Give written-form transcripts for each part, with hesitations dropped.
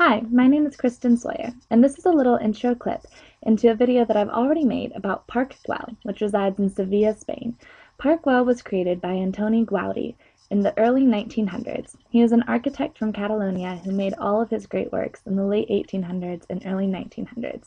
Hi, my name is Kristen Sawyer, and this is a little intro clip into a video that I've already made about Park Güell, which resides in Sevilla, Spain. Park Güell was created by Antoni Gaudi in the early 1900s. He is an architect from Catalonia who made all of his great works in the late 1800s and early 1900s.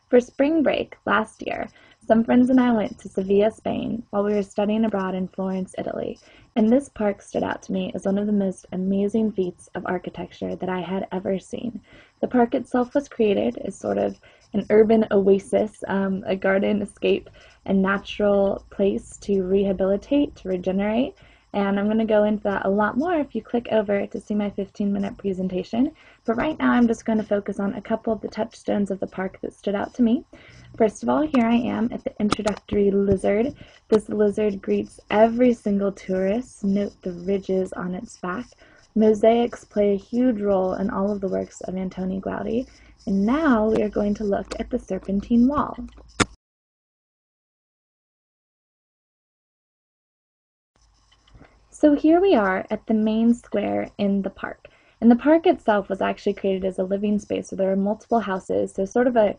For spring break last year, some friends and I went to Sevilla, Spain, while we were studying abroad in Florence, Italy, and this park stood out to me as one of the most amazing feats of architecture that I had ever seen. The park itself was created as sort of an urban oasis, a garden escape, a natural place to rehabilitate, to regenerate, and I'm going to go into that a lot more if you click over to see my 15-minute presentation. But right now I'm just going to focus on a couple of the touchstones of the park that stood out to me. First of all, here I am at the introductory lizard. This lizard greets every single tourist. Note the ridges on its back. Mosaics play a huge role in all of the works of Antoni Gaudi. And now we are going to look at the serpentine wall. So here we are at the main square in the park. And the park itself was actually created as a living space, so there were multiple houses, so sort of a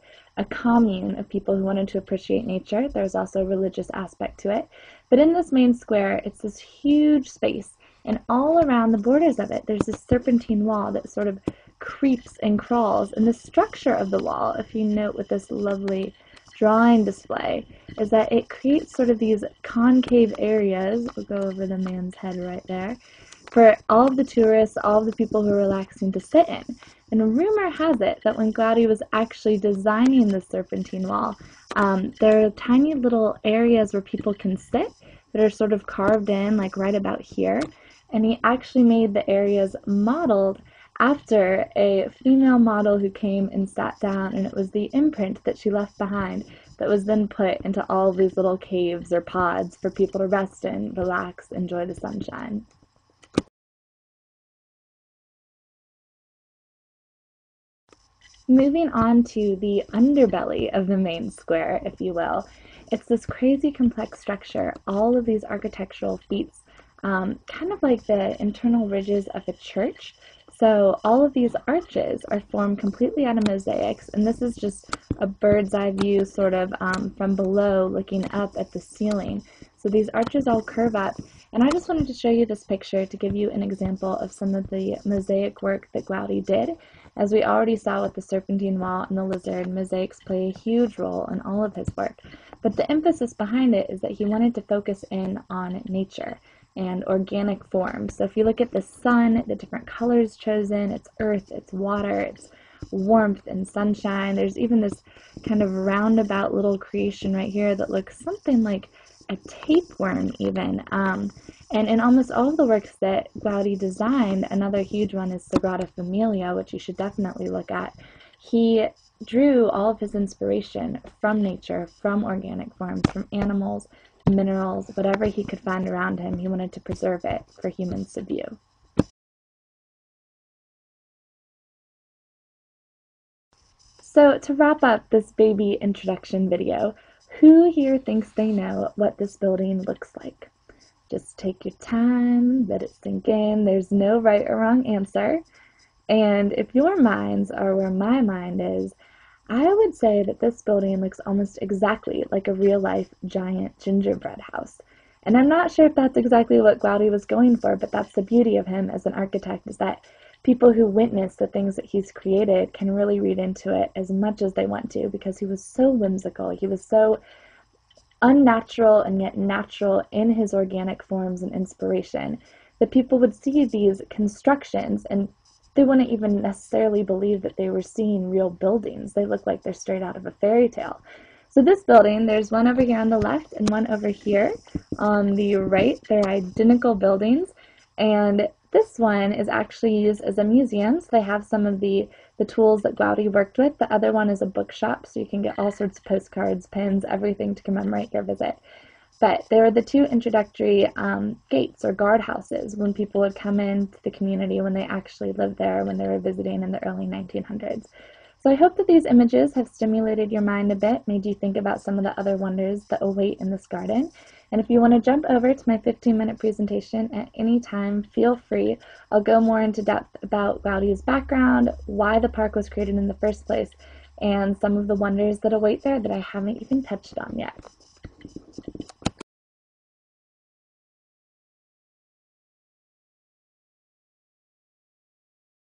commune of people who wanted to appreciate nature. There's also a religious aspect to it. But in this main square, it's this huge space, and all around the borders of it, there's this serpentine wall that sort of creeps and crawls. And the structure of the wall, if you note with this lovely drawing display, is that it creates sort of these concave areas. We'll go over the man's head right there, for all of the tourists, all of the people who are relaxing to sit in. And rumor has it that when Gaudi was actually designing the serpentine wall, there are tiny little areas where people can sit that are sort of carved in, like right about here. And he actually made the areas modeled after a female model who came and sat down, and it was the imprint that she left behind that was then put into all of these little caves or pods for people to rest in, relax, enjoy the sunshine. Moving on to the underbelly of the main square, if you will, it's this crazy complex structure, all of these architectural feats, kind of like the internal ridges of a church. So all of these arches are formed completely out of mosaics, and this is just a bird's eye view sort of from below looking up at the ceiling. So these arches all curve up, and I just wanted to show you this picture to give you an example of some of the mosaic work that Gaudi did. As we already saw with the serpentine wall and the lizard, mosaics play a huge role in all of his work. But the emphasis behind it is that he wanted to focus in on nature and organic forms. So if you look at the sun, the different colors chosen, it's earth, it's water, it's warmth and sunshine. There's even this kind of roundabout little creation right here that looks something like a tapeworm even. And in almost all of the works that Gaudi designed, another huge one is Sagrada Familia, which you should definitely look at. He drew all of his inspiration from nature, from organic forms, from animals, minerals, whatever he could find around him. He wanted to preserve it for humans to view. So to wrap up this baby introduction video, who here thinks they know what this building looks like? Just take your time, let it sink in. There's no right or wrong answer. And if your minds are where my mind is, I would say that this building looks almost exactly like a real-life giant gingerbread house. And I'm not sure if that's exactly what Gaudi was going for, but that's the beauty of him as an architect, is that people who witness the things that he's created can really read into it as much as they want to, because he was so whimsical. He was so unnatural and yet natural in his organic forms and inspiration that people would see these constructions and they wouldn't even necessarily believe that they were seeing real buildings. They look like they're straight out of a fairy tale. So this building, there's one over here on the left and one over here on the right. They're identical buildings, and this one is actually used as a museum. So they have some of the tools that Gaudi worked with. The other one is a bookshop, so you can get all sorts of postcards, pins, everything to commemorate your visit. But they were the two introductory gates or guardhouses when people would come into the community when they actually lived there, when they were visiting in the early 1900s. So I hope that these images have stimulated your mind a bit, made you think about some of the other wonders that await in this garden. And if you want to jump over to my 15-minute presentation at any time, feel free. I'll go more into depth about Gaudi's background, why the park was created in the first place, and some of the wonders that await there that I haven't even touched on yet.